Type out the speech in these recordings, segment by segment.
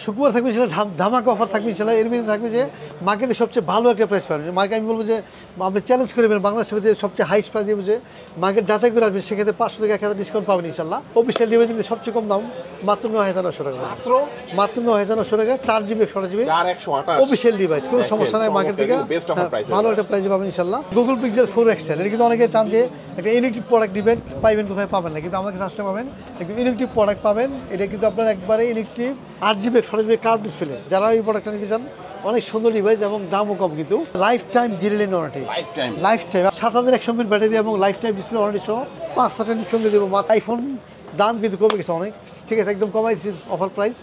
শুক্রবার থাকবে ইনশাল্লাহ ধামাকা অফার থাকবে ইনশাল্লাহ। এর মধ্যে থাকবে যে মার্কেটে সবচেয়ে ভালো একটা প্রাইস পাবেন। মার্কেট আমি বলবো যে আপনি চ্যালেঞ্জ করবেন বাংলাদেশের মধ্যে সবচেয়ে হাইস্ট প্রাইস দেবো যে মার্কেট যাচাই করে আসবেন, সেক্ষেত্রে 500 থেকে 1000 ডিসকাউন্ট পাবেন ইনশাল্লাহ। অফিসিয়াল ডিভাইসের মধ্যে সবচেয়ে কম দাম মাত্র 9900 টাকা, মাত্র 9900 টাকা, 4GB 128GB অফিসিয়াল ডিভাইস, কোনো সমস্যা নাই। মার্কেট থেকে ভালো একটা প্রাইস পাবেন ইনশাল্লাহ। গুগল পিক্সেল 4 XL, এটা কিন্তু অনেকে চান যে একটা ইলেকট্রিক প্রোডাক্ট দিবেন, পাইবেন কোথায় পাবেন না, কিন্তু আমাদের কাছে আসলে পাবেন একদম ইলেকট্রিক প্রোডাক্ট পাবেন। এটা কিন্তু আপনার একবারে electric 8GB 128GB curve display. যারা এই প্রোডাক্টটা নিতে চান, অনেক সুন্দর ডিভাইস এবং দামও কম, কিন্তু life time guarantee warranty, life time 7100 mAh battery এবং লাইফ টাইম ডিসপ্লে ওয়ারেন্টি সহ 500 ডিসকাউন্ট দিয়ে দেবো। আইফোন দাম কিন্তু কমে গেছে অনেক, ঠিক আছে, একদম কমাই দিচ্ছি অফার প্রাইস।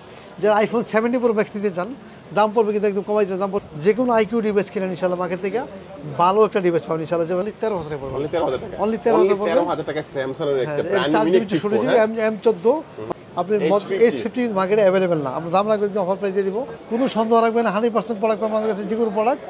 যারা আইফোন 70 Pro Max নিতে চান, দাম পড়বে কিন্তু একদম কমাই দিচ্ছে দাম পড়বে। যে কোনো আইকিউ ডিভাইস কিনেন ইনশাল্লাহ মার্কেট থেকে ভালো একটা ডিভাইস পাবেন ইনশাল্লাহ। যেমন 13,000 টাকা পড়বে, অনলি 13,000 টাকা স্যামসাং এর একটা brand new chip phone M14 আপনার S50 মার্কেটে অ্যাভেলেবেল না। আমরা দাম রাখবেন একদম অফার প্রাইস দিয়ে দিব, কোনো সন্দেহ রাখবেন না। 100% প্রোডাক্ট পাবেন আমাদের কাছে, যে কোনো প্রোডাক্ট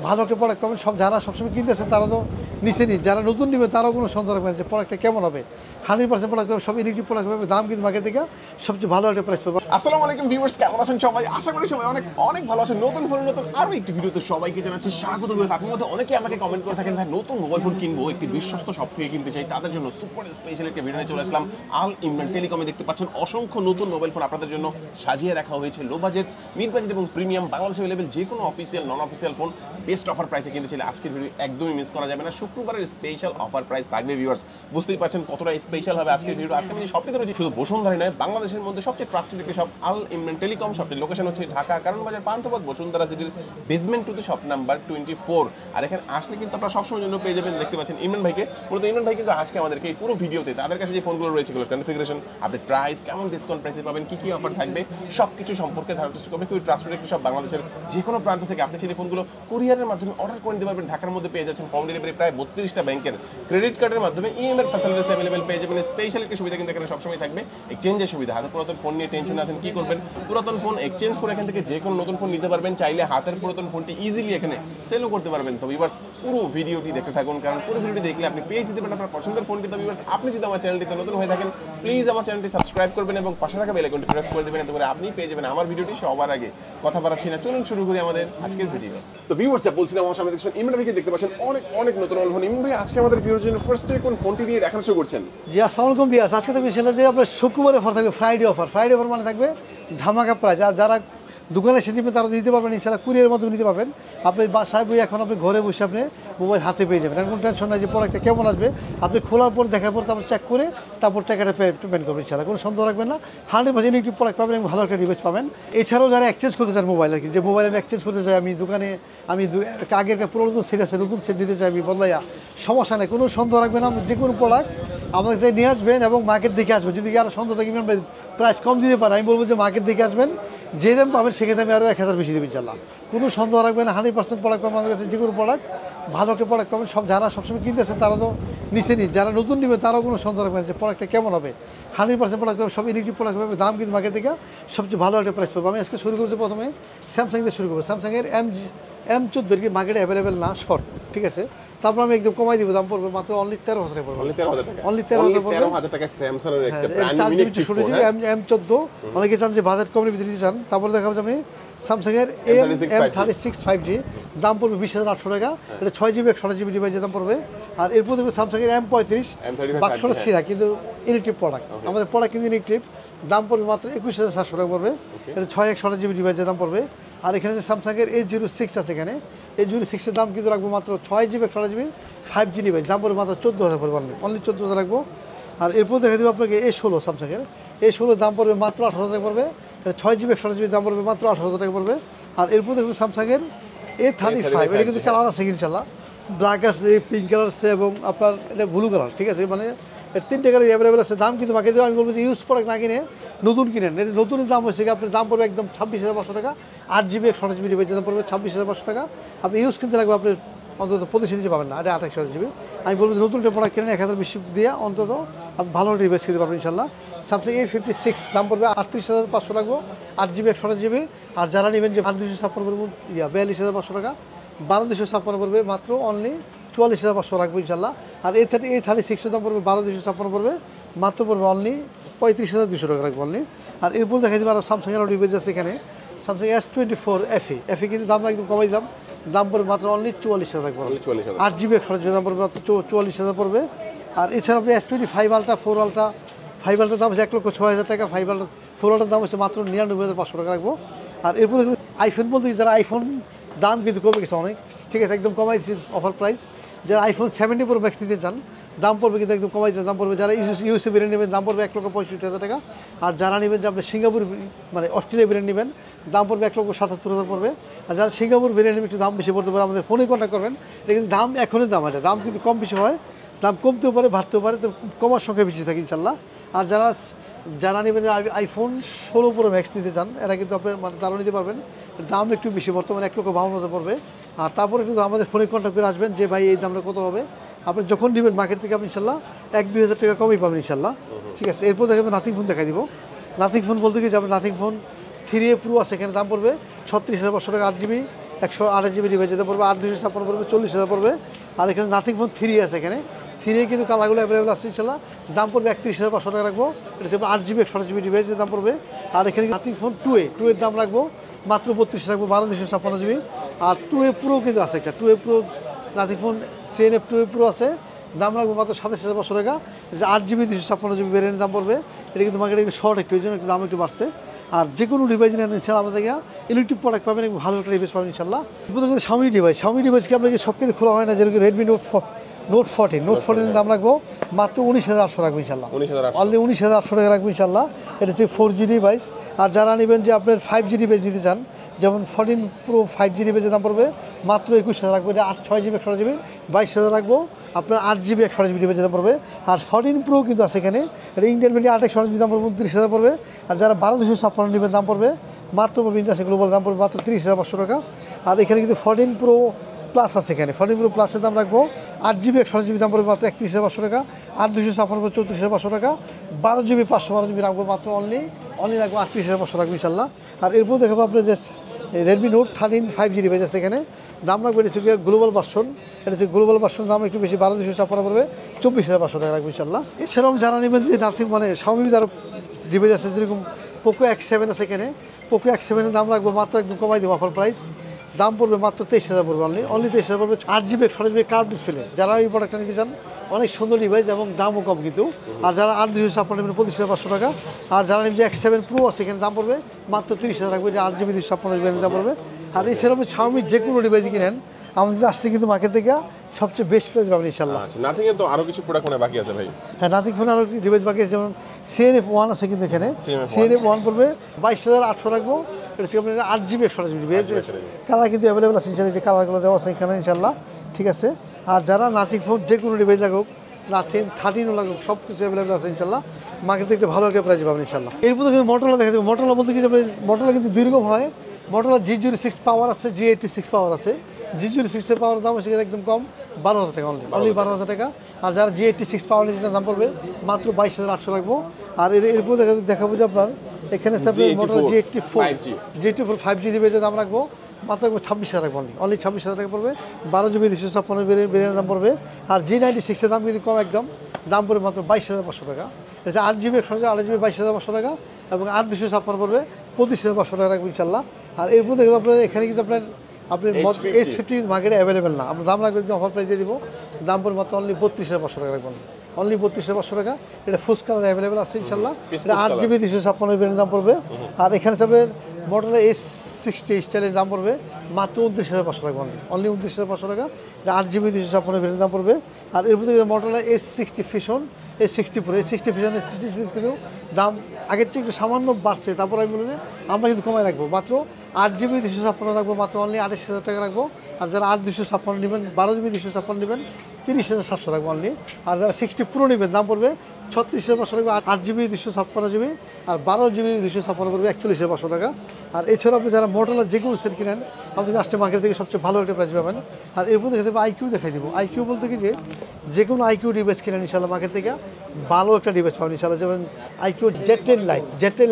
ভালো একটা প্রোডাক্ট পাবেন। সব যারা সবসময় কিনতেছে তারা তো নিচে নিন, যারা নতুন নেবে তারাও কোনো সন্দেহ রাখবেন যে প্রোডাক্টটা কেমন হবে। 100% প্রোডাক্ট পাবে, সব ইলেকট্রিক প্রোডাক্ট পাবে, দাম কিন্তু মার্কেট থেকে সবচেয়ে ভালো একটা প্রাইস পাবে। আসসালামু আলাইকুম ভিউয়ার্স, কেমন আছেন সবাই? আশা করি সবাই অনেক অনেক ভালো আছেন। নতুন ফোনের নতুন আরো একটি ভিডিওতে সবাইকে জানাচ্ছি স্বাগত। ভিউয়ার্স, আপনাদের মধ্যে অনেকেই আমাকে কমেন্ট করে থাকেন, ভাই নতুন মোবাইল ফোন কিনবো, একটি বিশ্বস্ত শপ থেকে কিনতে চাই, তাদের জন্য সুপার স্পেশাল একটা ভিডিও নিয়ে চলে আসলাম। আল ইমরান টেলিকমে দেখতে পাচ্ছেন অসংখ্য নতুন মোবাইল ফোন আপনাদের জন্য সাজিয়ে রাখা হয়েছে। লো বাজেট, মিড বাজেট এবং প্রিমিয়াম বাংলাদেশে অ্যাভেলেবল যে কোনো অফিসিয়াল নন অফিসিয়াল ফোন বেস্ট অফার প্রাইসে কিনতে চাইলে আজকের ভিডিও একদমই মিস করা যাবে না। শুক্রবারের স্পেশাল অফার প্রাইস থাকবে ভিউয়ার্স, বুঝতেই পারছেন কতটা স্পেশাল হবে আজকের ভিডিও। আজকে আমি যে শপটিতে রয়েছি শুধু বসুন্ধরা নয়, বাংলাদেশের মধ্যে সবচেয়ে ট্রাস্টেড একটি শপ আল ইমরান টেলিকম। শপটির লোকেশন হচ্ছে ঢাকা কারণ বাজার পান্থপথ বসুন্ধরা সিটির বেসমেন্ট 2 তে শপ নাম্বার 24। আর এখানে আসলে কিন্তু আপনারা সবসময় জন্য পেয়ে যাবেন, দেখতে পাচ্ছেন ইমরান ভাইকে। মূলত ইমরান ভাই কিন্তু আজকে আমাদেরকে এই পুরো ভিডিওতে তাদের কাছে যে ফোনগুলো রয়েছে এগুলোর কনফিগারেশন, আপনি প্রাইস কেমন ডিসকাউন্ট প্রাইসে পাবেন, কি কি অফার থাকবে, সবকিছু সম্পর্কে ধারণার চেষ্টা করবে। খুবই ট্রাস্টেড একটি শপ, বাংলাদেশের যে কোনো প্রান্ত থেকে আপনি সেই ফোনগুলো কুরিয়ারের মাধ্যমে অর্ডার করে নিতে পারবেন। ঢাকার মধ্যে পেয়ে যাচ্ছেন হোম ডেলিভারি, প্রায় 32টা ব্যাংকের ক্রেডিট কার্ডের মাধ্যমে ইএমআই ফ্যাসিলিটিস अवेलेबल পেয়ে যাবেন। স্পেশাল একটা সুবিধা কিন্তু এখানে সবসময় থাকবে, এক্সচেঞ্জের সুবিধা। হাতে পুরাতন ফোন নিয়ে টেনশন আছেন কি করবেন, পুরাতন ফোন এক্সচেঞ্জ করে এখান থেকে যে কোনো নতুন ফোন নিতে পারবেন। চাইলে হাতের পুরাতন ফোনটি ইজিলি এখানে সেলও করতে পারবেন। তো ভিউয়ার্স, পুরো ভিডিওটি দেখতে থাকুন, কারণ পুরো ভিডিওটি দেখলে আপনি পেয়ে যেতে পারেন আপনার পছন্দের ফোনটি। তো ভিউয়ার্স, আপনি যদি আমার চ্যানেলটিতে নতুন হয়ে থাকেন, প্লিজ আমার চ্যানেলটি সাবস্ক্রাইব করবেন এবং পাশে থাকা বেল আইকনটি প্রেস করে দেবেন, এতে করে আপনি পেয়ে যাবেন আমার ভিডিওটি সবার আগে। কথা বাড়াচ্ছি না, চলুন শুরু করি আমাদের আজকের ভিডিও। তো ভিউয়ার্স, বলছিলাম আমার সামনে দেখছেন ইমরান ভাইকে দেখতে পাচ্ছেন অনেক অনেক নতুন ফোন। ইমরান ভাই, আজকে আমাদের ভিডিওর জন্য ফার্স্টে কোন ফোনটি দিয়ে দেখানো শুরু করছেন? জি আসসালামু আলাইকুম ভিউয়ার্স, আজকে থাকবে সেটা যে আপনার শুক্রবারে অফার থাকবে, ফ্রাইডে অফার। ফ্রাইডে অফার মানে থাকবে ধামাকা প্রাইস। আর যারা দোকানে এসে নেবেন তারা নিতে পারবেন ইনশাল্লাহ, কুরিয়ারের মাধ্যমে নিতে পারবেন। আপনি বাসায় বই এখন আপনি ঘরে বসে আপনি মোবাইল হাতে পেয়ে যাবেন, কোনো টেনশন নাই যে প্রোডাক্টটা কেমন আসবে। আপনি খোলার পর দেখার পর তারপর চেক করে তারপর টাকাটা পেমেন্ট করবেন ইনশাল্লাহ, কোনো সন্দেহ রাখবেন না। 100% একটি প্রোডাক্ট পাবেন এবং ভালো একটা ডিভাইস পাবেন। এছাড়াও যারা এক্সচেঞ্জ করতে চান মোবাইল, আর কি যে মোবাইল আমি এক্সচেঞ্জ করতে চাই, আমি দোকানে আমি আগের পুরো সেট আছে, নতুন সেট নিতে চাই আমি বদলাইয়া, সমস্যা নেই, কোনো সন্দেহ রাখবেন না। যে কোনো প্রোডাক্ট আমাদের কাছে নিয়ে আসবেন এবং মার্কেট দেখে আসবেন। যদি আরও সন্দেহ থাকে প্রাইস কম দিতে পারে, আমি বলবো যে মার্কেট দেখে আসবেন, যে দাম পাবেন সেক্ষেত্রে আমি আরও 1000 বেশি দেবেন ইনশাল্লাহ। কোনো সন্দেহ রাখবেন না। 100% প্রোডাক্ট পাবেন আমাদের কাছে, যে কোনো প্রোডাক্ট ভালো একটা প্রোডাক্ট পাবেন। সব যারা সবসময় কিনতেছে তারা তো নিচে নিন, যারা নতুন নেবে তারাও কোনো সন্দেহ রাখবেন যে প্রোডাক্টটা কেমন হবে। 100% প্রোডাক্ট পাবে, সব ইলেকট্রিক প্রোডাক্ট পাবে, দাম কিন্তু মার্কেট থেকে সবচেয়ে ভালো একটা প্রাইস পাবে। আমি আজকে শুরু করছি প্রথমে স্যামসাং দিয়ে শুরু করবো। স্যামসাংয়ের M14 কি মার্কেটে অ্যাভেলেবেল না, শর্ট, ঠিক আছে। তারপর আমি একদম কমাই দিব, দাম পড়বে মাত্র অনলি 13,000 টাকা পড়বে, অনলি 13,000 টাকা স্যামসাং এর একটা brand new chip phone M14। অনেকে চান যে বাজেট কমের ভিতরে নিতে চান, তারপরে দেখাবো আমি স্যামসাং এর M36 5G, দাম পড়বে 20,800 টাকা। এটা 6GB 128GB ডিভাইসের দাম পড়বে। আর এরপর দেখবে স্যামসাং এর M35 বাক্সটা সিরা, কিন্তু ইলেকট্রিক প্রোডাক্ট, আমাদের প্রোডাক্ট কিন্তু ইলেকট্রিক, দাম পড়বে মাত্র 21,700 টাকা পড়বে। এটা 6/128GB ডিভাইসের দাম পড়বে। আর এখানে যে স্যামসাং এর A06 আছে, এখানে A06 এর দাম কিন্তু রাখবো মাত্র 6GB 128GB 5G ডিভাইস, দাম পড়বে মাত্র 14,000 পড়বে, অনলি 14,000 রাখবো। আর এরপর দেখা দেবো আপনাকে A16 স্যামসাং এর A16 দাম পড়বে মাত্র 18,000 টাকা পড়বে। 6GB 128GB দাম পড়বে মাত্র 18,000 টাকা পড়বে। আর এরপর দেখবো স্যামসাং এর A35, এটা কিন্তু কালার আছে ইনশাল্লাহ, ব্ল্যাক আছে, পিঙ্ক কালার আছে এবং আপনার এটা ব্লু কালার, ঠিক আছে। মানে 3টে কালার অ্যাভেলেবেল আছে। দাম কিন্তু বাকি আমি বলবো যে ইউজ প্রোডাক্ট না কিনে নতুন কিনেন। এটা নতুনের দাম হচ্ছে কি আপনার দাম পড়বে একদম 26,500 টাকা। 8GB 128GB ডিভাইসের দাম পড়বে 26,500 টাকা। আপনি ইউজ কিনতে লাগবে আপনার অন্তত 25 ইঞ্চি পাবেন না, এটা 28GB। আমি বলবো যে নতুন একটা প্রোডাক্ট কিনেন 1000 বেশি দিয়ে অন্তত আপনি ভালো ডিভাইস কিনতে পারবেন ইনশাল্লাহ। স্যামসাং A56 দাম পড়বে 38,500 রাখবো, 8GB 128GB। আর যারা নেবেন যে 256 পড়বে 42,500 টাকা, 12,256 পড়বে মাত্র অনলি 44,500 রাখবো ইনশাল্লাহ। আর A36 দাম পড়বে 12,256 পড়বে, মাত্র পড়বে অনলি 35,200 টাকা রাখবো অনলি। আর এরপর দেখা যাবে আরও স্যামসাং এর ডিভাইস আছে এখানে স্যামসাং S24 FE কিন্তু দাম একদম কমাই দিলাম, দাম পড়বে মাত্র অনলি 44,000 টাকা পড়বে। 44,000 8 GB 128 দাম পড়বে মাত্র 44,000 পড়বে। আর এছাড়া আপনি S25 আলট্রা 4 আলট্রা 5 আলট্রার দাম হচ্ছে 1,06,000 টাকা, 5 আলট্রা 4 আলট্রার দাম হচ্ছে মাত্র 99,500 টাকা রাখবো। আর এরপর আইফোন বলতে যারা আইফোন দাম কিন্তু কমে গেছে অনেক, ঠিক আছে, একদম কমাই দিচ্ছি অফার প্রাইস। যারা আইফোন 70 Pro Max নিতে চান দাম পড়বে কিন্তু একদম কমাই দিচ্ছে, দাম পড়বে যারা ইউএসএ ব্র্যান্ড নেবেন দাম পড়বে 1,65,000 টাকা। আর যারা নেবেন যে আপনি সিঙ্গাপুর মানে অস্ট্রেলিয়া ব্র্যান্ড নেবেন দাম পড়বে 1,77,000 পড়বে। আর যারা সিঙ্গাপুর ব্র্যান্ড নেবেন একটু দাম বেশি পড়তে পারে, আমাদের ফোনে কন্ট্যাক্ট করবেন। এটা কিন্তু দাম এখনই দাম আছে, দাম কিন্তু কম বেশি হয়, দাম কমতেও পারে বাড়তেও পারে, তো কমার সংখ্যা বেশি থাকে ইনশাল্লাহ। আর যারা নেবেন আইফোন 16 Pro Max নিতে চান এরা কিন্তু আপনার মানে তারাও নিতে পারবেন, দাম একটু বেশি, বর্তমানে 1,52,000 পড়বে। আর তারপরে কিন্তু আমাদের ফোনে কন্ট্যাক্ট করে আসবেন যে ভাই এই দামটা কত হবে, আপনি যখন নেবেন মার্কেট থেকে আপনি ইনশাল্লাহ 1-2 হাজার টাকা কমই পাবেন ইনশাল্লাহ, ঠিক আছে। এরপর দেখাবেন নাথিং ফোন দেখাই দিব। নাথিং ফোন বলতে কি যাবে, নাথিং ফোন 3A Pro আছে, এখানে দাম পড়বে 36,500 টাকা, 8GB 128GB ডিভাইস যেতে পড়বে, 8,256 পড়বে 40,000 পড়বে। আর এখানে নাথিং ফোন 3 আছে, এখানে 3A কিন্তু কালারগুলো অ্যাভেলেবল আছে ইনশাল্লাহ, দাম পড়বে 31,500 টাকা রাখবো। এটা হচ্ছে 8GB 128GB ডিভাইসের দাম পড়বে। আর এখানে নাথিং ফোন 2A এর দাম রাখবো মাত্র 32 রাখবো, 12,256GB। আর 2A Pro কিন্তু আছে একটা, 2A Pro nothing phone CNF 2A Pro আছে, দাম রাখবো মাত্র 27,500 টাকা। এটা 8GB 256GB ভ্যারিয়েন্টের দাম পড়বে। এটা কিন্তু মার্কেটে একটু শর্ট একটু, ওই জন্য একটু দাম একটু বাড়ছে। আর যে কোনো ডিভাইস নেন ইনশাল্লাহ আমাদের ইলেকট্রিক প্রোডাক্ট পাবেন, ভালো একটা ডিভাইস পাবেন ইনশাল্লাহ। Xiaomi ডিভাইসকে আমরা যে সব কিছু খোলা হয় না, যেরকম Redmi Note 14 দাম রাখবো মাত্র 19,800 রাখবো ইনশাল্লাহ, অনলি 19,800 টাকা রাখবো ইনশাল্লাহ। এটা হচ্ছে 4G ডিভাইস। আর যারা নেবেন যে আপনার 5G ডিভাইস নিতে চান, যেমন 14 Pro 5G ডিভাইসের দাম পড়বে মাত্র 21,000 রাখবো। এটা 6GB 128GB 22,000 রাখবো, আপনার 8GB 128GB ডিভাইসের দাম পড়বে। আর 14 Pro কিন্তু আছে এখানে, এটা ইন্ডিয়ান ভ্যালি 8/128GB দাম পড়বে 29,000 পড়বে। আর যারা 12,256 নেবেন দাম পড়বে মাত্র পড়বে ইন্টারন্যাশনাল গ্লোবাল দাম পড়বে মাত্র 30,500 টাকা। আর এখানে কিন্তু 14 Pro প্লাস আছে, এখানে 14 Pro প্লাসের দাম রাখবো 8GB 128GB দাম পড়বে মাত্র 31,500 টাকা, 8,256 34,500 টাকা, 12GB 512GB রাখবো মাত্র অনলি রাখবো 38,500 রাখবো ইনশাল্লাহ। আর এরপর দেখাবো আপনার যে Redmi Note 13 5G ডিভাইস আছে, এখানে দাম রাখবো এটা হচ্ছে গ্লোবাল ভার্সন, এটা হচ্ছে গ্লোবাল ভার্সন, দাম একটু বেশি 12,256 পড়বে 24,500 টাকা রাখবো ইনশাল্লাহ। এছাড়াও যারা নেবেন যে নাথিং মানে Xiaomi যারা ডিভাইস আছে, যেরকম Poco X7 আছে, এখানে Poco X7 এর দাম রাখবো মাত্র একদম কমাই দেবো অফার প্রাইস, দাম পড়বে মাত্র 23,000 পড়বে, অনলি 23,000 পড়বে। 8GB 128GB কার্ভ ডিসপ্লে, যারা এই প্রোডাক্টটা নিতে চান অনেক সুন্দর ডিভাইস এবং দামও কম কিন্তু। আর যারা 8,256 নেবেন 25,500 টাকা। আর যারা নেবেন যে X7 Pro আছে, এখানে দাম পড়বে মাত্র 30,000 রাখবে, এটা 8GB 256GB দাম পড়বে। আর এছাড়া আপনি Xiaomi যে কোনো ডিভাইস কিনেন আমাদের আসলে কিন্তু মার্কেট থেকে সবচেয়ে বেস্ট প্রাইস পাবেন ইনশাল্লাহ। আচ্ছা, নাথিং এর তো আরো কিছু প্রোডাক্ট মনে বাকি আছে ভাই? হ্যাঁ, নাথিং ফোনে আরও ডিভাইস বাকি আছে, যেমন CNF1 আছে কিন্তু এখানে, CNF1 পড়বে 22,800 রাখবো। এটা হচ্ছে আপনার 8GB 128GB ডিভাইস, কালার কিন্তু অ্যাভেলেবল আছে ইনশাল্লাহ, যে কালারগুলো দেওয়া আছে এখানে ইনশাল্লাহ, ঠিক আছে। আর যারা নাথিং ফোন যে কোনো ডিভাইস লাগুক, নাথিং 13ও লাগুক, সব কিছু অ্যাভেলেবল আছে ইনশাল্লাহ, মার্কেট থেকে ভালো একটা প্রাইস পাবেন ইনশাল্লাহ। এরপর কিন্তু Motorola দেখা যাবে। Motorola বলতে কি, Motorola কিন্তু দুই রকম হয়, Motorola G06 পাওয়ার আছে, G86 পাওয়ার আছে। G06 এর পাওয়ার দাম সেখানে একদম কম, 12,000 টাকা, অনলি 12,000 টাকা। আর যারা G86 পাওয়ার নিতে দাম পড়বে মাত্র 22,800 রাখবো। আর এরপর দেখাবো যে আপনার এখানে Motorola G84 5G ডিভাইসের দাম রাখবো মাত্র 26,000 রাখবো, অনলি 26,000 টাকা পড়বে, 12GB 256 ভেরিয়েন্টের দাম পড়বে। আর G96 এর দাম কিন্তু কম একদম, দাম পড়বে মাত্র 22,500 টাকা। এটা 8GB 128GB 22,500 টাকা এবং 8,256 পড়বে 25,500 টাকা রাখবো ইনশাল্লাহ। আর এরপর দেখবো আপনার এখানে কিন্তু আপনার S50 মার্কেটে অ্যাভেলেবেল না, আমরা দাম রাখবো একদম অফার প্রাইস দিয়ে দিব, দাম পড়বে মাত্র অনলি 32,500 টাকা রাখবেন, অনলি 32,500 টাকা। এটা ফুস কালার অ্যাভেলেবেল আছে ইনশাল্লাহ, এটা 8GB 256 ভেরিয়েন্টের দাম পড়বে। আর এখানে আপনার Motorola S60 স্টাইলের দাম পড়বে মাত্র 29,500 টাকা, অনলি 29,500 টাকা। এটা 8GB 256 ভেরিয়েন্টের দাম পড়বে। আর এরপর থেকে Motorola S60 Fusion, S60 Pro, S60 Fusion S60 series কিন্তু দাম আগের চেয়ে একটু সামান্য বাড়ছে, তারপর আমি বলি আমরা কিন্তু কমাই রাখবো, মাত্র 8GB 256 রাখবো, মাত্র অনলি 28,000 টাকা রাখবো। আর যারা 8,256 নেবেন, 12GB 256 নেবেন 30,700 রাখবো অনলি। আর যারা 60 Pro নেবেন দাম পড়বে 36,500 রাখবো, 8GB 256GB। আর 12GB 256 পড়বে 41,500 টাকা। আর এছাড়া আপনি যারা Motorola যে কোনো সেট কিনেন আমাদের আসতে মার্কেট থেকে সবচেয়ে ভালো একটা প্রাইস পাবেন। আর এরপর দেখে দেবো IQ দেখাই দেবো। IQ বলতে কি যে কোনো IQ ডিভাইস কিনেন ইনশাল্লাহ মার্কেট থেকে ভালো একটা ডিভাইস পাবেন ইনশাল্লাহ। যেমন IQ Z10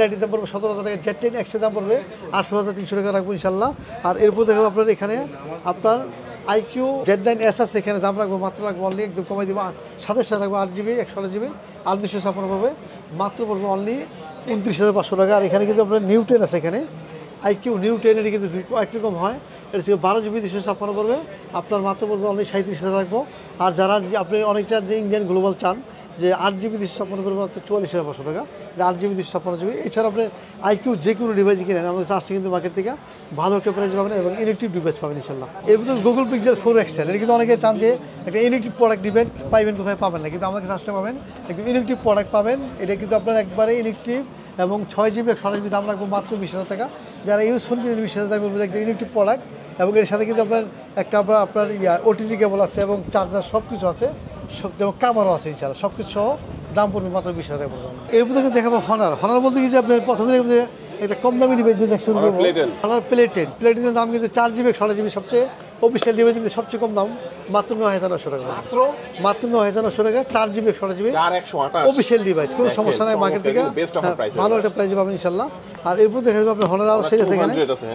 লাইটের দাম পড়বে 17,000 টাকা, Z10 X এর দাম পড়বে 18,300 টাকা রাখবো ইনশাল্লাহ। আর এরপর দেখো আপনার এখানে আপনার IQ Z9S আছে, এখানে দাম রাখবো মাত্র রাখবো অনলি একদম কমাই দিব, 27,000 রাখবো, 8GB 128GB 8,256 পড়বে, মাত্র পড়বে অনলি 29,500 টাকা। আর এখানে কিন্তু আপনার নিউ 10 আছে, এখানে IQ নিউ 10 এটি কিন্তু একরকম হয়। এটা হচ্ছে 12 GB 256 পড়বে, আপনার মাত্র পড়বে অনলি 37,000 রাখবো। আর যারা আপনি অনেক চান যে ইন্ডিয়ান গ্লোবাল চান যে 8 GB 256 পড়বে মাত্র 44,500 টাকা, 8 GB 256 GB। এছাড়া আপনি IQ যে কোনো ডিভাইস কিনেন আমাদের চার্জটা কিন্তু মার্কেট থেকে ভালো একটা প্রাইস পাবেন এবং ইলেকট্রিক ডিভাইস পাবেন ইনশাল্লাহ। এর ভিতরে গুগল পিক্সেল 4 XL, এটা কিন্তু অনেকে চান যে একটা ইলেকট্রিক প্রোডাক্ট দিবেন পাইবেন, কোথায় পাবেন না, কিন্তু আমাদের চার্জটা পাবেন একদম ইলেকট্রিক প্রোডাক্ট পাবেন। এটা কিন্তু আপনার একবারে ইলেকট্রিক এবং 6 GB 128 GB দাম রাখবো মাত্র 20,000 টাকা। যারা ইউজফুল কিনেন 20,000 টাকা বলবো একদম ইলেকট্রিক প্রোডাক্ট এবং এর সাথে কিন্তু আপনার একটা আপনার OTG কেবল আছে এবং চার্জার সব কিছু আছে, সব যেমন কাভারও আছে ইনশাআল্লাহ, সব কিছু সহ দাম পড়বে মাত্র 20,000 টাকা পড়বে। এর মধ্যে দেখাবো হনার বলতে কি যে আপনার প্রথমে দেখবেন যে একটা কম দামি ডিভাইস দিয়ে শুরু করবো। হনার প্লেটেনের দাম কিন্তু 4 GB 128 GB সবচেয়ে অফিসিয়াল ডিভাইস কিন্তু সবচেয়ে কম দাম মাত্র 9,900 টাকা, মাত্র 9,900 টাকা 4 GB 128 GB অফিসিয়াল ডিভাইস, কোনো সমস্যা নাই, মার্কেট থেকে ভালো একটা প্রাইস পাবেন ইনশাল্লাহ। আর এরপর দেখা যাবে আপনার হনার আরও সেটা সেখানে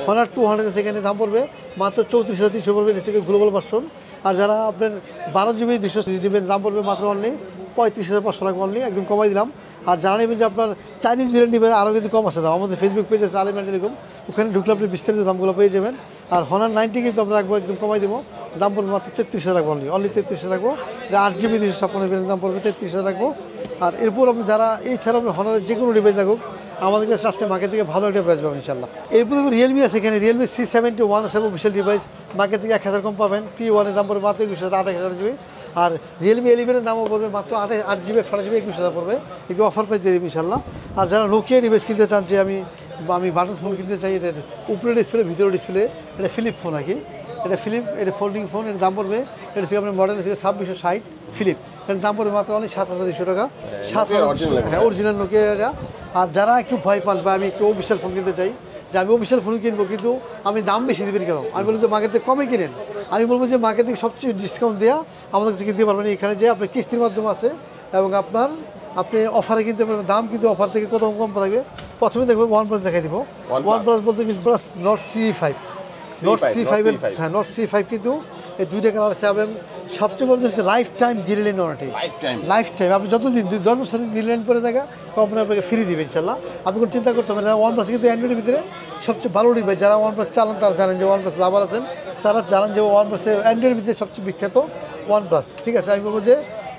হনার 200 সেখানে দাম পড়বে মাত্র 34,300 পড়বে, এটা থেকে গ্লোবাল ভার্সন। আর যারা আপনার 12 GB 200 নেবেন দাম পড়বে মাত্র অনলি 35,500 টাকা অনলি, একদম কমাই দিলাম। আর যারা নেবেন যে আপনার চাইনিজ ভেরিয়েন্ট নেবেন আরও কিন্তু কম আছে দাম, আমাদের ফেসবুক পেজ আছে আলিম টেলিকম, ওখানে ঢুকলে আপনি বিস্তারিত দামগুলো পেয়ে যাবেন। আর হনার 90 কিন্তু আমরা রাখবো একদম কমাই দেবো, দাম পড়বে মাত্র 33,000 রাখবো অনলি 33,000 রাখবো। 8 GB 256 ভেরিয়েন্ট দাম পড়বে 33,000 রাখবো। আর এরপর আপনি যারা এছাড়া আপনি হনারের যে কোনো ডিভাইস রাখুক আমাদের কাছে আসলে মার্কেট থেকে ভালো একটা প্রাইস পাবেন ইনশাল্লাহ। এরপর দেখুন রিয়েলমি আছে, এখানে রিয়েলমি C71 আছে অফিসিয়াল ডিভাইস, মার্কেট থেকে 1,000 কম পাবেন। P1 এর দাম পড়বে মাত্র 21,000 28,000 GB। আর রিয়েলমি 11 এর দামও পড়বে মাত্র 8 GB 128 GB 21,000 পড়বে, একটু অফার প্রাইস দিয়ে দেবে ইনশাল্লাহ। আর যারা নোকিয়া ডিভাইস কিনতে চান যে আমি বাটন ফোন কিনতে চাই, এটার উপরে ডিসপ্লে ভিতরে ডিসপ্লে, এটা ফিলিপ ফোন আর কি, এটা ফিলিপ, এটা ফোল্ডিং ফোন, এর দাম পড়বে এটা হচ্ছে আপনার মডেল হচ্ছে 2660 ফিলিপ, এর দাম পড়বে মাত্র অনলি 7,200 টাকা, 7,000 হ্যাঁ অরিজিনাল নোকিয়া এটা। আর যারা একটু ভয় পান বা আমি একটু অফিসিয়াল ফোন কিনতে চাই যে আমি অফিসিয়াল ফোন কিনবো কিন্তু আমি দাম বেশি দেবেন কেন, আমি বলবো যে মার্কেট থেকে কমে কিনেন, আমি বলবো যে মার্কেট থেকে সবচেয়ে ডিসকাউন্ট দেওয়া আমাদের কাছে কিনতে পারবেন। এখানে যে আপনার কিস্তির মাধ্যমে আছে এবং আপনি অফারে কিনতে পারবেন, দাম কিন্তু অফার থেকে কত কম থাকবে। প্রথমে দেখবো OnePlus দেখাই দিব, OnePlus বলতে কিন্তু প্লাস Nord C5, হ্যাঁ Nord C5 কিন্তু এই দুইটা কালার আছে এবং সবচেয়ে বড় হচ্ছে life time guarantee warranty, life time আপনি যতদিন 10 বছর গ্যারান্টি করে দেখা কোম্পানি আপনাকে ফ্রি দিবে ইনশাল্লাহ, আপনি কোনো চিন্তা করতে হবে না। OnePlus কিন্তু অ্যান্ড্রয়েডের ভিতরে সবচেয়ে ভালো ডিভাইস, যারা OnePlus চালান তারা জানেন যে OnePlus লাভার আছেন তারা জানেন যে OnePlus অ্যান্ড্রয়েডের ভিতরে সবচেয়ে বিখ্যাত OnePlus, ঠিক আছে। আমি বলবো যে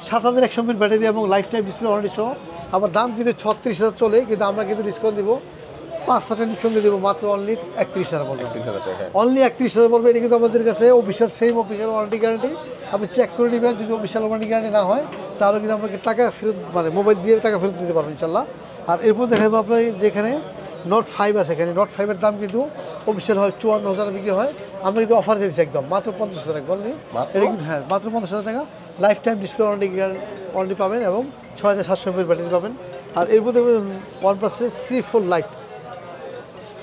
7,100 mAh ব্যাটারি এবং লাইফ টাইম ডিসপ্লে ওয়ারেন্টি সহ, আমার দাম কিন্তু 36,000 চলে, কিন্তু আমরা কিন্তু ডিসকাউন্ট দিব 5,000 ডিসকাউন্ট দিয়ে দেবো মাত্র অনলি 31,000 পড়বে, অনলি 31,000 পড়বে। এটা কিন্তু আমাদের কাছে official same official warranty guarantee, আপনি চেক করে নেবেন, যদি অফিসিয়াল ওয়ারেন্টি গ্যারান্টি না হয় তাহলে কিন্তু আপনাকে টাকা ফেরত মানে মোবাইল দিয়ে টাকা ফেরত দিতে পারবেন ইনশাল্লাহ। আর এরপর দেখাবো আপনার যেখানে Note 5 আছে, এখানে Note 5 এর দাম কিন্তু অফিসিয়াল হয় 54,000 বিক্রি হয়, আমরা কিন্তু অফার দিয়েছি একদম মাত্র 50,000 টাকা বললি, এটা কিন্তু হ্যাঁ মাত্র 50,000 টাকা লাইফ টাইম ডিসপ্লে ওয়ারেন্টি পাবেন এবং 6,700 mAh ব্যাটারি পাবেন। আর এরপর দেখবেন OnePlus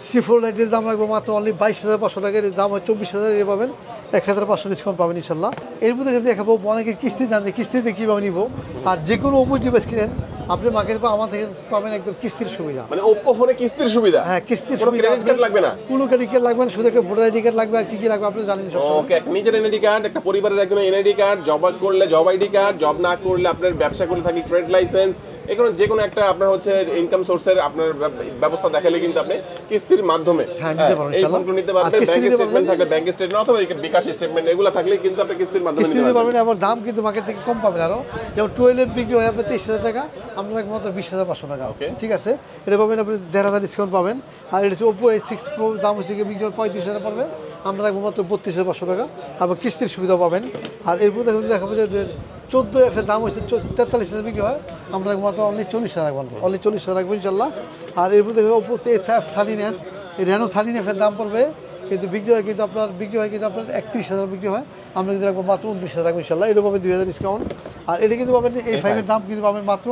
C4 লাইটের দাম রাখবো মাত্র অনলি 22,500 টাকা, এর দাম হয় 24,000, এর পাবেন 1,500 ডিসকাউন্ট পাবেন ইনশাল্লাহ। এর মধ্যে দেখাবো অনেকে কিস্তি জানতে কিস্তিতে কীভাবে নিব, আর যে কোনো ওপো ডিভাইস কিনেন আপনি মার্কেটে আমার থেকে পাবেন একদম কিস্তির সুবিধা, মানে ওপো ফোনে কিস্তির সুবিধা, হ্যাঁ কিস্তির কোনো সুবিধা, ক্রেডিট কার্ড লাগবে না, কোনো ক্রেডিট কার্ড লাগবে না, শুধু একটা ভোটার আইডি কার্ড লাগবে। আর কি লাগবে আপনি জানেন সব। ওকে, একটা নিজের এনআইডি কার্ড, একটা পরিবারের একজনের এনআইডি কার্ড, জব করলে জব আইডি কার্ড, জব না করলে আপনার ব্যবসা করে থাকি ট্রেড লাইসেন্স, এখানে যে কোনো একটা আপনার হচ্ছে ইনকাম সোর্সের আপনার ব্যবস্থা দেখালে কিন্তু আপনি কিস্তির মাধ্যমে এই ফোনগুলো নিতে পারবেন। ব্যাংক স্টেটমেন্ট থাকলে ব্যাংক স্টেটমেন্ট অথবা বিকাশ স্টেটমেন্ট এগুলো থাকলে কিন্তু আপনি কিস্তির মাধ্যমে নিতে পারবেন। এবং দাম কিন্তু মার্কেট থেকে কম পাবেন আরো, যেমন 12 বিক্রি হয় আপনার 23,000 টাকা, আমরা মাত্র 20,500 টাকা, ঠিক আছে। এটা পাবেন আপনি 1,500 ডিসকাউন্ট পাবেন। আর এটা হচ্ছে ওপো A6 Pro দাম হচ্ছে বিক্রি হয় 35,000 পড়বে, আমরা রাখবো মাত্র 32,500 টাকা এবং কিস্তির সুবিধা পাবেন। আর এরপর দেখাবো যে 14F এর দাম হচ্ছে 43,000 বিক্রি হয়, আমরা রাখবো মাত্র অনলি 40,000 রাখবো, অনলি 40,000 রাখবো ইনশাল্লাহ। আর এরপর দেখবো ওপো A13F, এই Reno 13F এর দাম পড়বে কিন্তু বিক্রি হয় কিন্তু আপনার 31,000 বিক্রি হয়, আমরা কিন্তু রাখবো মাত্র 29,000 রাখবো ইনশাল্লাহ। এটা পাবেন 2,000 ডিসকাউন্ট। আর এটা কিন্তু পাবেন A5 এর দাম কিন্তু পাবেন মাত্র,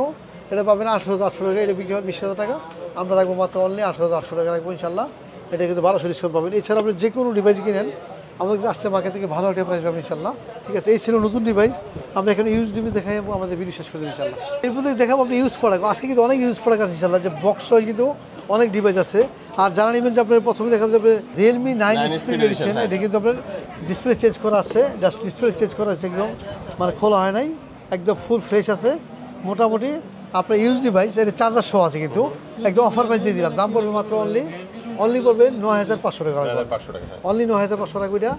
এটা পাবেন 18,800 টাকা, এটা বিক্রি হয় 20,000 টাকা, আমরা রাখবো মাত্র অনলি 18,800 টাকা রাখবো ইনশাল্লাহ। এটা কিন্তু 1200 ডিসকাউন্ট পাবেন। এছাড়া আপনি যে কোনো ডিভাইস কিনেন আমাদের কাছে আসলে মার্কেট থেকে ভালো একটা প্রাইস পাবেন ইনশাল্লাহ, ঠিক আছে। এই ছিল নতুন ডিভাইস, আমরা এখানে ইউজ ডিভাইস দেখাই আমাদের ভিডিও শেষ করে দেবো ইনশাল্লাহ। এরপর দেখাবো আপনি ইউজ প্রোডাক্ট, আজকে কিন্তু অনেক ইউজ প্রোডাক্ট আছে ইনশাল্লাহ, যে বক্স হয় কিন্তু অনেক ডিভাইস আছে। আর জানা নেবেন যে আপনার প্রথমে দেখাবো যে আপনার রিয়েলমি 9 স্পিড এডিশন, এটা কিন্তু আপনার ডিসপ্লে চেঞ্জ করা আছে, জাস্ট ডিসপ্লে চেঞ্জ করা আছে, একদম মানে খোলা হয় নাই, একদম ফুল ফ্রেশ আছে মোটামুটি আপনার ইউজ ডিভাইস। এটা চার্জার সহ আছে কিন্তু একদম অফার প্রাইস দিয়ে দিলাম, দাম পড়বে মাত্র অনলি অনলি পড়বে 9500 টাকা 9500 টাকা। হ্যাঁ অনলি 9500 টাকা এটা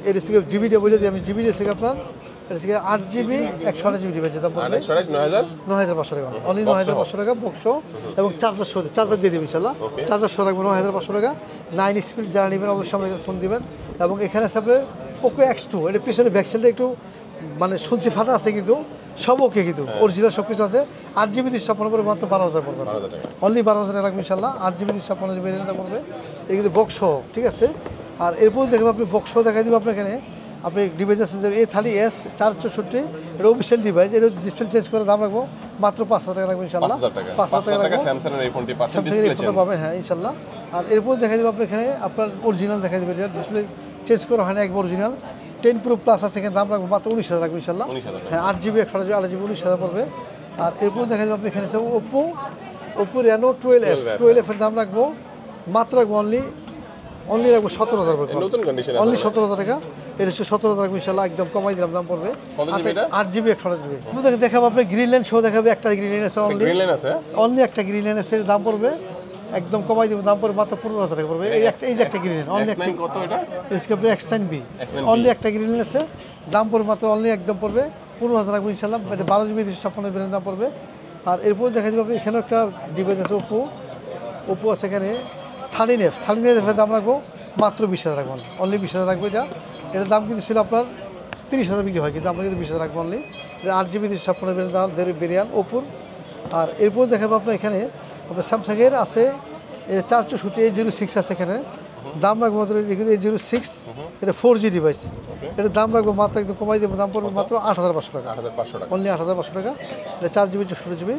এটা থেকে জিবিটা বলে দিই আমি জিবি থেকে আপনার এটা থেকে 8GB 128GB ডিভাইস দাম পড়বে 9500 টাকা অনলি 9500 টাকা বক্স এবং চার্জার দিয়ে দেবেন ইনশাআল্লাহ চার্জার সহ রাখবেন 9500 টাকা 9 স্পিড যারা নেবেন অবশ্যই আমাদের ফোন দিবেন এবং এখানে আছে আপনার পোকো X2 এটা পিছনে ব্যাকসাইডে একটু মানে শুনছি ফাটা আছে কিন্তু সব ওকে কিন্তু অরিজিনাল সব কিছু আছে 8GB 256 করে মাত্র 12000 পড়বে অনলি 12000 টাকা রাখবেন ইনশাআল্লাহ 8GB 256GB এটা পড়বে এই কিন্তু বক্স ঠিক আছে আর এরপর দেখবেন আপনি বক্স দেখাই দিব আপনার এখানে আপনি ডিভাইস আছে যে A30s 464 এটা অফিশিয়াল ডিভাইস এটা ডিসপ্লে চেঞ্জ করে দাম রাখবো মাত্র 5000 টাকা রাখবেন ইনশাআল্লাহ 5000 টাকা স্যামসাং এর এই ফোনটি পাচ্ছেন ডিসপ্লে চেঞ্জ পাবেন হ্যাঁ ইনশাআল্লাহ আর এরপর দেখাই দিব আপনি এখানে আপনার অরিজিনাল দেখাই দিবেন ডিসপ্লে চেঞ্জ করা হয় না একবার অরিজিনাল 10 Pro Plus আছে এখানে দাম রাখবো মাত্র 19000 রাখবো ইনশাআল্লাহ হ্যাঁ 8GB 128GB 19000 পড়বে আর এরপর দেখাই দিব আপনি এখানে Oppo Reno 12F এর দাম রাখবো মাত্র রাখবো অনলি রাখবো 17000 পড়বে নতুন কন্ডিশন অনলি 17000 টাকা এটা 17000 রাখবো ইনশাআল্লাহ একদম কমাই দিলাম দাম পড়বে কত জিবি এটা 8GB 128GB আমি দেখাবো আপনি গ্রিন লাইন শো দেখাবে একটা গ্রিন লাইন আছে গ্রিন লাইন আছে অনলি একটা গ্রিন লাইন আছে দাম পড়বে একদম কমাই দিব দাম পড়বে মাত্র 15000 টাকা পড়বে এই যে একটা গ্রিন লাইন অনলি একটা কত এটা এসকে X9B অনলি একটা গ্রিন লাইন আছে দাম পড়বে মাত্র অনলি একদম পড়বে 15000 রাখবো ইনশাআল্লাহ এটা 12GB 256GB দাম পড়বে আর এরপর দেখা যাবে এখানেও একটা ডিভাইস আছে Oppo আছে এখানে 13F এর দাম রাখবো মাত্র 20000 রাখবো অনলি 20000 রাখবো এটার দাম কিন্তু ছিল আপনার 30000 বিক্রি হয় কিন্তু আমরা কিন্তু 20000 রাখবো অনলি এটা 8GB 256GB দাম ভেরিয়ান্ট Oppo আর এরপর দেখাবো আপনার এখানে আপনার স্যামসাংয়ের আছে 464 A06 আছে এখানে দাম রাখবো মাত্র A06 এটা 4G ডিভাইস এটার দাম রাখবো মাত্র একদম কমাই দেবো দাম পড়বে মাত্র 8500 টাকা অনলি 8500 টাকা এটা 4GB 64GB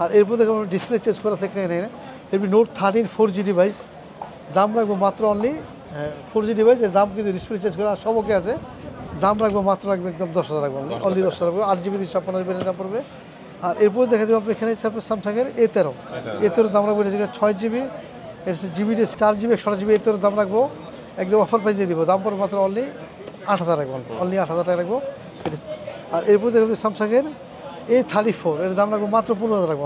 আর এরপর দেখো ডিসপ্লে চেঞ্জ করা আছে এখানে এমনি Note 13 4G ডিভাইস দাম রাখবো মাত্র অনলি 4G ডিভাইস এর দাম কিন্তু ডিসপ্লে চেঞ্জ করা সব ওকে আছে দাম রাখবো মাত্র রাখবো একদম 10000 রাখবো অনলি 10000 রাখবো 8GB 256GB দাম পড়বে আর এরপর দেখা দেবো আপনি এখানে স্যামসাংয়ের A13 দাম রাখবো এটা 6GB এর জিবি 4GB 128GB A13 দাম রাখবো একদম অফার প্রাইস দিয়ে দিব দাম পড়বে মাত্র অনলি 8000 রাখবো অনলি 8000 টাকা রাখবো আর এরপর দেখা যাবে স্যামসাংয়ের A34 এর দাম রাখবো মাত্র 15000 রাখবো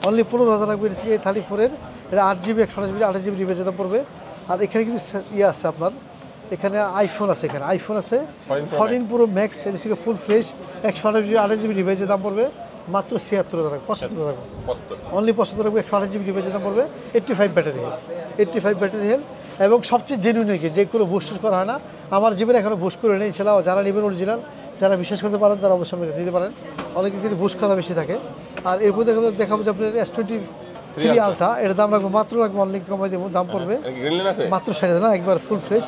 অনলি 15000 রাখবো A34 এর এটা 8GB 128GB 28GB ডিভাইসের দাম পড়বে আর এখানে কিন্তু আছে আপনার এখানে আইফোন আছে 14 Pro Max এর থেকে ফুল ফ্রেশ 128GB 28GB ডিভাইসের দাম পড়বে মাত্র 76000 টাকা 75 টাকা অনলি 75 টাকা 128GB ডিভাইসের দাম পড়বে 85 ব্যাটারি হেলথ এবং সবচেয়ে জেনুইন যে কোনো বুস্ট করা হয় না আমার জীবনে এখনো বুস্ট করে নেই ইনশাআল্লাহ যারা নেবেন অরিজিনাল যারা বিশ্বাস করতে পারেন তারা অবশ্যই আমাকে দিতে পারেন অনেকে কিন্তু বুস্ট করা বেশি থাকে আর এরপর দেখাবো যে আপনার S23 আলট্রা এর দাম রাখবো মাত্র অনলি কমাই দেবো দাম পড়বে মাত্র 60000 না একবার ফুল ফ্রেশ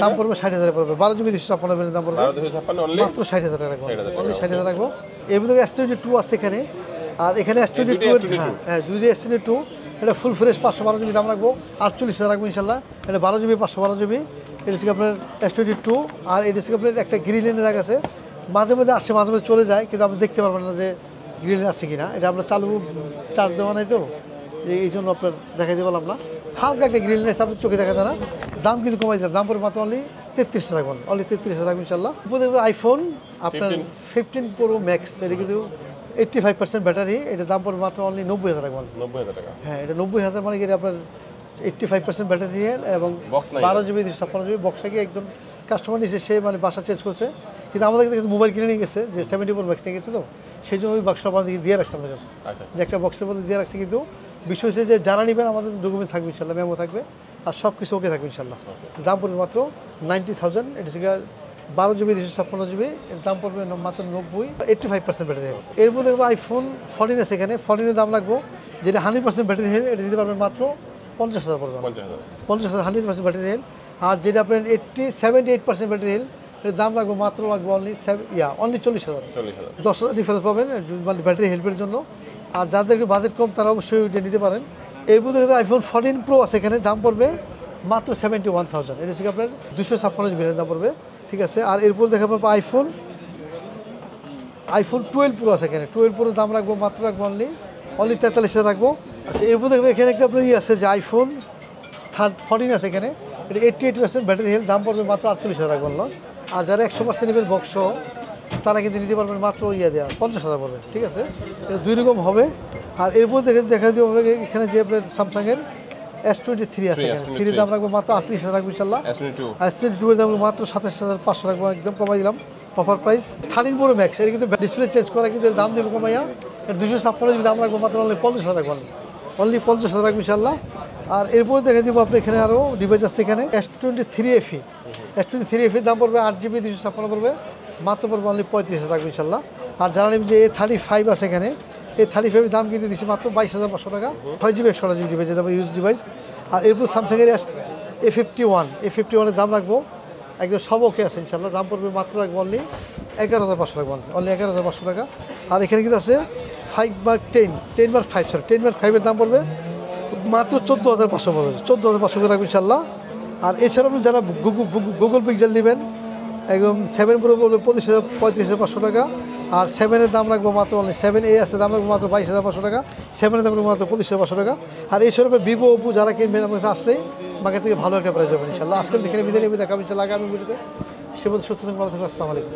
দাম পড়বে 60000 পড়বে 12GB 256GB দাম পড়বে মাত্র 60000 টাকা রাখবো অনলি 60000 রাখবো এর ভিতরে S22 আছে এখানে আর এখানে S22 হ্যাঁ দুইটা S22 এটা ফুল ফ্রেশ 512GB দাম রাখবো 48000 রাখবো ইনশাআল্লাহ এটা 12GB 512GB এটা হচ্ছে আপনার S22 আর এটা হচ্ছে আপনার একটা গ্রিন লাইনের জায়গা আছে মাঝে মাঝে আসে মাঝে মাঝে চলে যায় কিন্তু আপনি দেখতে পারবেন না যে গ্রিন আছে কিনা এটা আপনার চালু চার্জ দেওয়া নাই তো এই জন্য আপনার দেখাইতে পারলাম না হালকা একটা গ্রিন লাইন আপনার চোখে দেখা যায় না দাম কিন্তু কমাই দিলাম দাম পড়বে মাত্র অনলি 33000 রাখবেন অনলি 33000 রাখবেন ইনশাআল্লাহ আইফোন আপনার 15 Pro Max এটা কিন্তু 85% ব্যাটারি এটা দাম পড়বে মাত্র অনলি 90000 রাখবেন 90000 টাকা হ্যাঁ এটা 90000 মানে কি আপনার 85% ব্যাটারি এবং 12GB 256GB বক্সটা কি একদম কাস্টমার নিচে সে মানে বাসা চেঞ্জ করছে কিন্তু আমাদের কাছে মোবাইল কিনে নিয়ে গেছে যে 74 ম্যাক্স নিয়ে গেছে তো সেই জন্য ওই বাক্সটা আমাদেরকে দিয়ে রাখতে আমাদের কাছে যে একটা বক্সের মধ্যে দিয়ে রাখছে কিন্তু বিষয় হচ্ছে যে যারা নেবেন আমাদের ডকুমেন্ট থাকবে ইনশাল্লাহ মেমো থাকবে আর সব কিছু ওকে থাকবে ইনশাল্লাহ দাম পড়বে মাত্র 90000 এটা হচ্ছে 12GB 256GB এর দাম পড়বে মাত্র 85% ব্যাটারি হেলথ এর মধ্যে আইফোন 14 আছে এখানে 14 এর দাম লাগবে যেটা 100% ব্যাটারি হেলথ এটা দিতে পারবেন মাত্র 50000 পড়বে 50000 100% ব্যাটারি হেলথ আর যেটা আপনার 78% ব্যাটারি হেলথ এর দাম লাগবে মাত্র অনলি 40000 10,000 ডিফারেন্স পাবেন ব্যাটারি হেল্পের জন্য আর যাদের বাজেট কম তারা অবশ্যই ওইটা নিতে পারেন এর মধ্যে আইফোন 14 Pro আছে এখানে দাম পড়বে মাত্র 71000 এটা হচ্ছে আপনার 256GB দাম পড়বে ঠিক আছে আর এরপর দেখা পাবো আইফোন 12 Pro আছে এখানে 12 Pro দাম রাখবো মাত্র অনলি 43000 রাখবো আচ্ছা এরপর দেখবো এখানে একটা আপনার আছে যে আইফোন 14 আছে এখানে এটা 88% ব্যাটারি হেলথ দাম পড়বে মাত্র 48000 রাখবো আর যারা 100% নেবেন বক্স তারা কিন্তু নিতে পারবেন মাত্র দেওয়া 50000 পড়বে ঠিক আছে এটা দুই রকম হবে আর এরপর দেখা যাবে এখানে যে আপনার স্যামসাংয়ের S23 আছে এখানে, S23 থ্রির দাম রাখবো মাত্র 38,000 রাখবো ইনশাল্লাহ। S22 S22 এর দাম মাত্র 27,500 রাখবো, একদম কমাই দিলাম, অফার প্রাইস। 13 Pro Max এর কিন্তু ডিসপ্লে চেঞ্জ করা, কিন্তু এর দাম দেবো কমাইয়া, এর 256 জিবি দাম রাখবো মাত্র অনলি 50,000 রাখবো, অনলি 50,000 রাখবো ইনশাল্লাহ। আর এরপরে দেখে দিব আপনি এখানে আরও ডিভাইস আছে এখানে S23 FE, S23 FE দাম পড়বে 8 জিবি 256 পড়বে, মাত্র পড়বে অনলি 35,000 রাখবো ইনশাল্লাহ। আর জানা নেবেন যে A35 আছে এখানে, A35 এর দাম কিন্তু দিচ্ছি মাত্র 22,500 টাকা, 6 জিবি 128 জিবি ডিভাইস, যেটা ইউজ ডিভাইস। আর এরপর স্যামসাংয়ের A51 এর দাম রাখবো একদম সব ওকে আছে ইনশাল্লাহ, দাম পড়বে মাত্র রাখবো অনলি 11,500 টাকা, অনলি 11,500 টাকা। আর এখানে কিন্তু আছে 10 এর দাম পড়বে মাত্র 14,500 পড়বে, 14,500 করে রাখবো ইনশাল্লাহ। আর এছাড়াও আপনি যারা গুগল পিক্সেল নেবেন একদম 7 Pro পড়বে 35,500 টাকা। আর 7-এর দাম রাখবো মাত্র অনলি 7A আছে, দাম রাখবো মাত্র 22,500 টাকা, 7-এর দাম রাখবো মাত্র 25,500 টাকা। আর এছাড়া ভিভো ওপো যারা কিনবেন আমার কাছে আসলেই মার্কেট থেকে ভালো একটা প্রাইস যাবেন ইনশাল্লাহ। আজকে দেখে বিদায় নেবে, দেখাবো ইনশাল্লাহ আগামী ভিডিওতে। সে মধ্যে সুস্থ থাকবেন, ভালো থাকবেন, আসসালামু আলাইকুম।